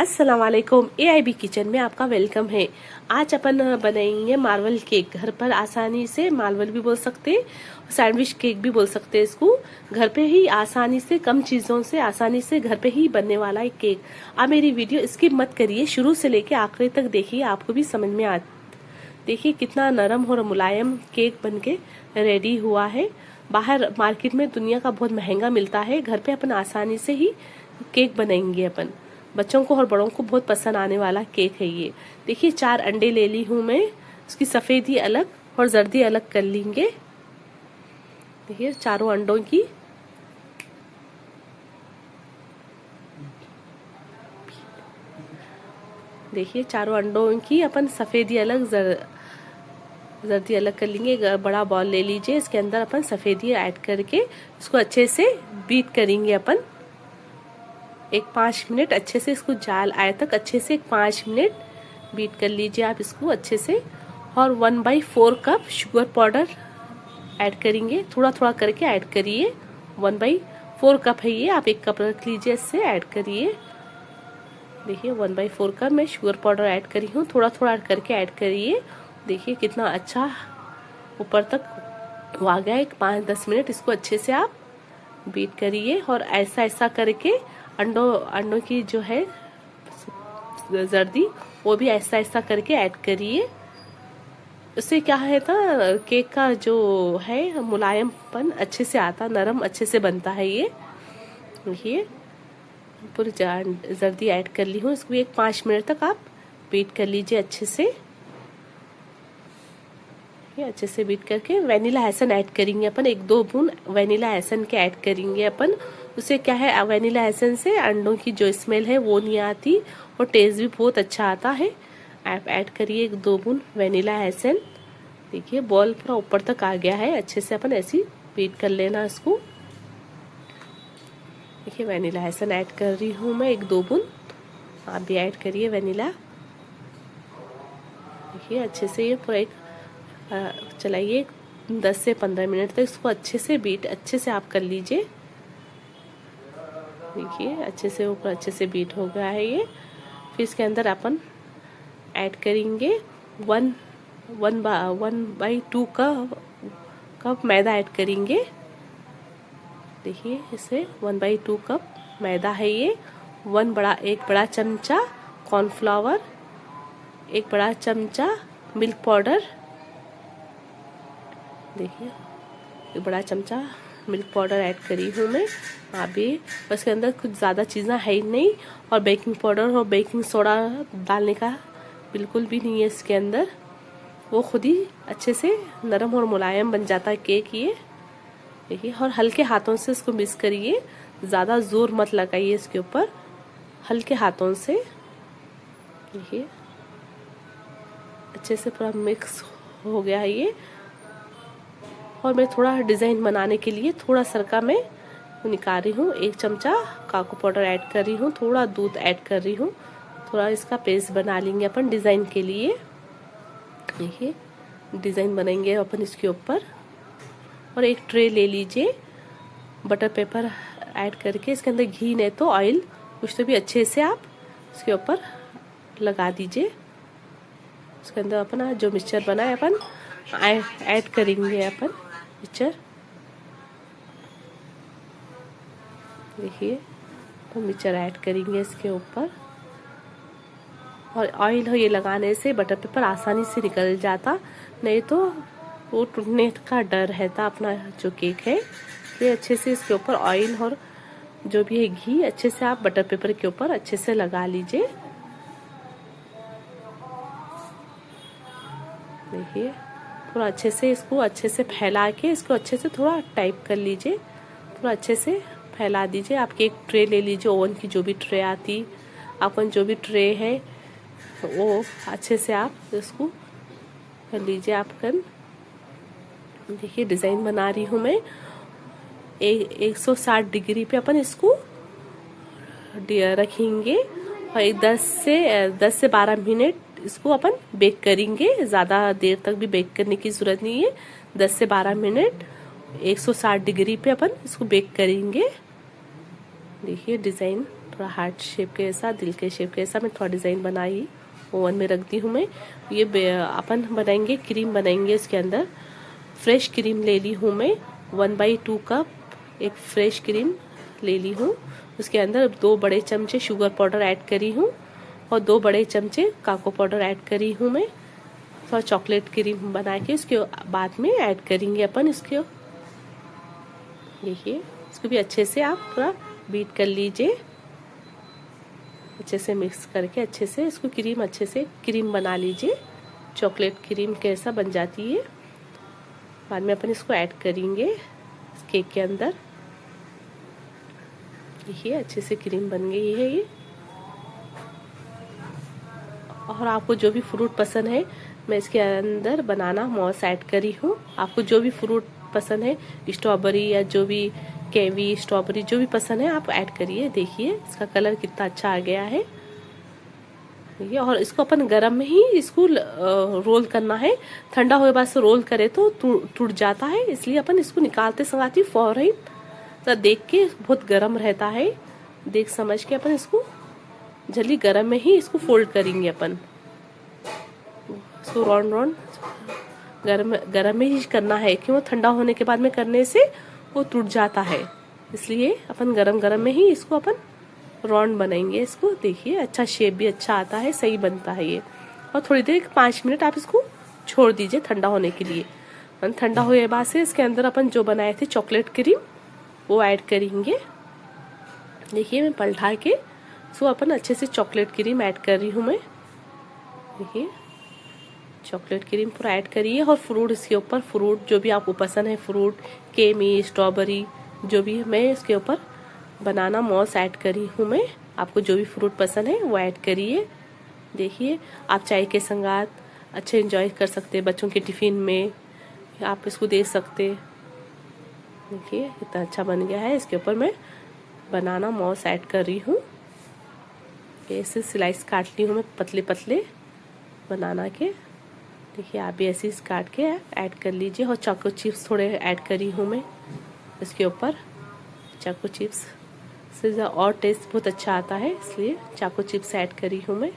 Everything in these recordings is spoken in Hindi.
अस्सलाम वालेकुम। AIB किचन में आपका वेलकम है। आज अपन बनाएंगे मार्बल केक। घर पर आसानी से, मार्बल भी बोल सकते, सैंडविच केक भी बोल सकते हैं इसको। घर पे ही आसानी से, कम चीज़ों से आसानी से घर पे ही बनने वाला एक केक। आप मेरी वीडियो स्किप मत करिए, शुरू से लेके आखिरी तक देखिए, आपको भी समझ में आ। देखिए कितना नरम और मुलायम केक बनके रेडी हुआ है। बाहर मार्केट में दुनिया का बहुत महंगा मिलता है, घर पे अपन आसानी से ही केक बनाएंगे अपन। बच्चों को और बड़ों को बहुत पसंद आने वाला केक है ये। देखिए 4 अंडे ले ली हूँ मैं, उसकी सफ़ेदी अलग और जर्दी अलग कर लेंगे। देखिए चारों अंडों की देखिए चारों अंडों की अपन सफ़ेदी अलग जर्दी अलग कर लेंगे। एक बड़ा बॉल ले लीजिए, इसके अंदर अपन सफ़ेदी ऐड करके इसको अच्छे से बीट करेंगे अपन। 5 मिनट अच्छे से इसको जाल आए तक अच्छे से 5 मिनट बीट कर लीजिए आप इसको अच्छे से। और 1/4 कप शुगर पाउडर ऐड करेंगे, थोड़ा थोड़ा करके ऐड करिए। 1/4 कप है ये, आप 1 कप रख लीजिए, इससे ऐड करिए। देखिए 1/4 कप मैं शुगर पाउडर ऐड करी हूँ, थोड़ा थोड़ा करके ऐड करिए। देखिए कितना अच्छा ऊपर तक आ गया। 5-10 मिनट इसको अच्छे से आप बीट करिए। और ऐसा करके अंडों की जो है जर्दी वो भी ऐसा करके ऐड करिए। उससे क्या है ना, केक का जो है मुलायमपन अच्छे से आता, नरम अच्छे से बनता है ये। पूरी जर्दी ऐड कर ली हूँ, इसको भी 5 मिनट तक आप बीट कर लीजिए अच्छे से। ये अच्छे से बीट करके वनीला एसन ऐड करेंगे अपन, 1-2 बूंद वनीला एसन के ऐड करेंगे अपन। उससे क्या है, वनीला एसन से अंडों की जो स्मेल है वो नहीं आती और टेस्ट भी बहुत अच्छा आता है। आप ऐड करिए 1-2 बूंद वनीला एसन। देखिए बॉल पूरा ऊपर तक आ गया है, अच्छे से अपन ऐसे बीट कर लेना इसको। देखिए वनीला एसन ऐड कर रही हूँ मैं 1-2 बूंद, आप भी ऐड करिए वनीला। देखिए अच्छे से ये पूरा चलाइए 10 से 15 मिनट तक इसको अच्छे से बीट अच्छे से आप कर लीजिए। देखिए अच्छे से ऊपर अच्छे से बीट हो गया है ये। फिर इसके अंदर अपन ऐड करेंगे 1/2 कप मैदा ऐड करेंगे। देखिए इसे 1/2 कप मैदा है ये। 1 बड़ा चमचा कॉर्नफ्लावर, 1 बड़ा चमचा मिल्क पाउडर। देखिए 1 बड़ा चमचा मिल्क पाउडर ऐड करी हूँ मैं। आप भी उसके अंदर कुछ ज़्यादा चीज़ें है ही नहीं, और बेकिंग पाउडर और बेकिंग सोडा डालने का बिल्कुल भी नहीं है इसके अंदर। वो खुद ही अच्छे से नरम और मुलायम बन जाता है केक ये। देखिए और हल्के हाथों से इसको मिक्स करिए, ज़्यादा ज़ोर मत लगाइए इसके ऊपर, हल्के हाथों से। देखिए अच्छे से पूरा मिक्स हो गया है ये। और मैं थोड़ा डिज़ाइन बनाने के लिए थोड़ा सरका मैं निकाल रही हूँ। 1 चमचा काको पाउडर ऐड कर रही हूँ, थोड़ा दूध ऐड कर रही हूँ, थोड़ा इसका पेस्ट बना लेंगे अपन डिज़ाइन के लिए। देखिए डिज़ाइन बनाएंगे अपन इसके ऊपर। और 1 ट्रे ले लीजिए, बटर पेपर ऐड करके इसके अंदर घी नहीं तो ऑयल कुछ तो भी अच्छे से आप इसके ऊपर लगा दीजिए। उसके अंदर अपना जो मिक्सचर बना है अपन ऐड करेंगे अपन मिक्सचर। देखिए तो मिक्सचर ऐड करेंगे इसके ऊपर। और ऑयल ये लगाने से बटर पेपर आसानी से निकल जाता, नहीं तो वो टूटने का डर रहता अपना जो केक है। तो अच्छे से इसके ऊपर ऑयल और जो भी है घी अच्छे से आप बटर पेपर के ऊपर अच्छे से लगा लीजिए। देखिए पूरा अच्छे से इसको अच्छे से फैला के इसको अच्छे से थोड़ा टाइप कर लीजिए, पूरा अच्छे से फैला दीजिए। आपकी 1 ट्रे ले लीजिए, ओवन की जो भी ट्रे आती, अपन जो भी ट्रे है वो अच्छे से आप इसको कर लीजिए आप कर। देखिए डिज़ाइन बना रही हूँ मैं 160 डिग्री पे अपन इसको रखेंगे और 10 से 12 मिनट इसको अपन बेक करेंगे। ज़्यादा देर तक भी बेक करने की ज़रूरत नहीं है, 10 से 12 मिनट 160 डिग्री पे अपन इसको बेक करेंगे। देखिए डिज़ाइन थोड़ा हार्ट शेप के ऐसा, दिल के शेप के ऐसा मैं थोड़ा डिज़ाइन बनाई, ओवन में रख दी हूँ मैं। ये अपन बनाएंगे, क्रीम बनाएंगे। इसके अंदर फ्रेश क्रीम ले ली हूँ मैं, 1/2 कप एक फ्रेश क्रीम ले ली हूँ। उसके अंदर 2 बड़े चमचे शुगर पाउडर ऐड करी हूँ और 2 बड़े चमचे काको पाउडर ऐड करी हूँ मैं। थोड़ा चॉकलेट क्रीम बना के इसके बाद में ऐड करेंगे अपन इसके। देखिए इसको भी अच्छे से आप पूरा बीट कर लीजिए, अच्छे से मिक्स करके अच्छे से इसको क्रीम अच्छे से क्रीम बना लीजिए। चॉकलेट क्रीम कैसा बन जाती है। बाद में अपन इसको ऐड करेंगे इस केक के अंदर। देखिए अच्छे से क्रीम बन गई है ये। और आपको जो भी फ्रूट पसंद है, मैं इसके अंदर बनाना मॉस ऐड करी हूँ। आपको जो भी फ्रूट पसंद है, स्ट्रॉबेरी या जो भी केवी, स्ट्रॉबेरी जो भी पसंद है आप ऐड करिए। देखिए इसका कलर कितना अच्छा आ गया है। देखिए, और इसको अपन गरम में ही इसको रोल करना है। ठंडा होने बाद से रोल करे तो टूट जाता है, इसलिए अपन इसको निकालते संगाती फौरन तो देख के, बहुत गरम रहता है, देख समझ के अपन इसको जल्दी गरम में ही इसको फोल्ड करेंगे अपन। इसको राउंड गरम में ही करना है, क्यों ठंडा होने के बाद में करने से वो टूट जाता है। इसलिए अपन गरम में ही इसको अपन राउंड बनाएंगे इसको। देखिए अच्छा शेप भी अच्छा आता है, सही बनता है ये। और थोड़ी देर 5 मिनट आप इसको छोड़ दीजिए ठंडा होने के लिए। ठंडा होने के बाद से इसके अंदर अपन जो बनाए थे चॉकलेट क्रीम वो ऐड करेंगे। देखिए मैं पलटा के इसको अपन अच्छे से चॉकलेट क्रीम ऐड कर रही हूँ मैं। देखिए चॉकलेट क्रीम पूरा ऐड करिए और फ्रूट इसके ऊपर, फ्रूट जो भी आपको पसंद है, फ्रूट केमी, स्ट्रॉबेरी जो भी, मैं इसके ऊपर बनाना मॉस ऐड करी हूँ मैं। आपको जो भी फ्रूट पसंद है वो ऐड करिए। देखिए आप चाय के संगात अच्छे एंजॉय कर सकते हैं, बच्चों के टिफ़िन में आप इसको दे सकते। देखिए कितना अच्छा बन गया है। इसके ऊपर मैं बनाना मॉस ऐड कर रही हूँ। ऐसे स्लाइस काट ली हूँ मैं पतले पतले बनाना के। देखिए आप भी ऐसे काट के ऐड कर लीजिए। और चॉको चिप्स थोड़े ऐड करी हूँ मैं इसके ऊपर। चॉको चिप्स से और टेस्ट बहुत अच्छा आता है, इसलिए चॉको चिप्स ऐड करी हूँ मैं।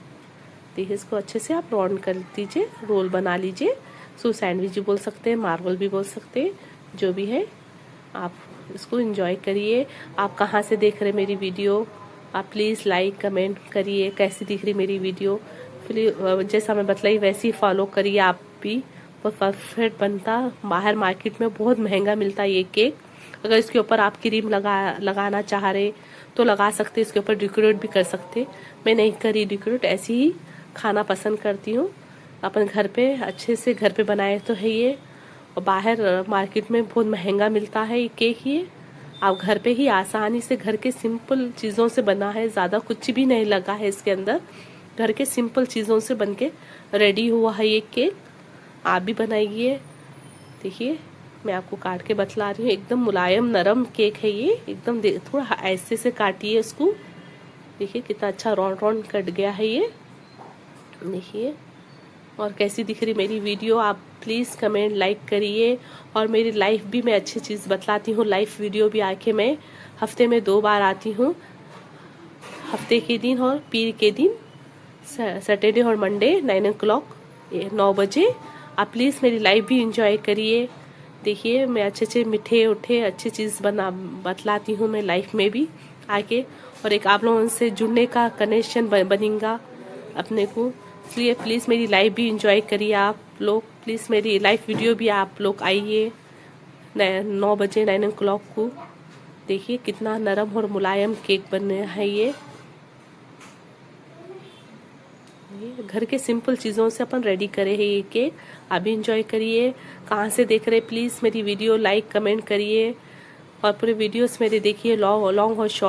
देखिए इसको अच्छे से आप राउंड कर दीजिए, रोल बना लीजिए। इसको सैंडविच भी बोल सकते हैं, मार्बल भी बोल सकते हैं, जो भी है आप इसको एंजॉय करिए। आप कहाँ से देख रहे मेरी वीडियो, आप प्लीज़ लाइक कमेंट करिए कैसी दिख रही मेरी वीडियो। प्लीज जैसा मैं बतलाई वैसे ही फॉलो करिए आप भी, बहुत परफेक्ट बनता। बाहर मार्केट में बहुत महंगा मिलता है ये केक। अगर इसके ऊपर आप क्रीम लगाना चाह रहे तो लगा सकते, इसके ऊपर डेकोरेट भी कर सकते। मैं नहीं करी डेकोरेट, ऐसे ही खाना पसंद करती हूँ। अपन घर पे अच्छे से घर पे बनाए तो है ये, और बाहर मार्केट में बहुत महंगा मिलता है ये केक। ये आप घर पे ही आसानी से, घर के सिंपल चीज़ों से बना है, ज़्यादा कुछ भी नहीं लगा है इसके अंदर। घर के सिंपल चीज़ों से बनके रेडी हुआ है ये केक। आप भी बनाइए। देखिए मैं आपको काट के बतला रही हूँ, एकदम मुलायम नरम केक है ये। एकदम थोड़ा ऐसे से काटिए इसको। देखिए कितना अच्छा राउंड कट गया है ये। देखिए और कैसी दिख रही मेरी वीडियो, आप प्लीज़ कमेंट लाइक करिए। और मेरी लाइफ भी मैं अच्छी चीज़ बतलाती हूँ, लाइफ वीडियो भी आके मैं हफ्ते में 2 बार आती हूँ, हफ्ते के दिन और पीर के दिन, सैटरडे और मंडे 9 o'clock 9 बजे। आप प्लीज़ मेरी लाइफ भी इंजॉय करिए। देखिए मैं अच्छे मीठे उठे अच्छी चीज़ बतलाती हूँ मैं लाइफ में भी आके, और एक आप लोगों से जुड़ने का कनेक्शन बनेगा अपने को। इसलिए प्लीज़ मेरी लाइफ भी इंजॉय करिए आप लोग। प्लीज़ मेरी लाइफ वीडियो भी आप लोग आइए 9 बजे 9 o'clock को। देखिए कितना नरम और मुलायम केक बन रहा है ये। घर के सिंपल चीज़ों से अपन रेडी करे हैं ये केक। आप भी इंजॉय करिए। कहाँ से देख रहे प्लीज़ मेरी वीडियो लाइक कमेंट करिए, और पूरे वीडियोस मेरे देखिए, लॉन्ग और शॉर्ट।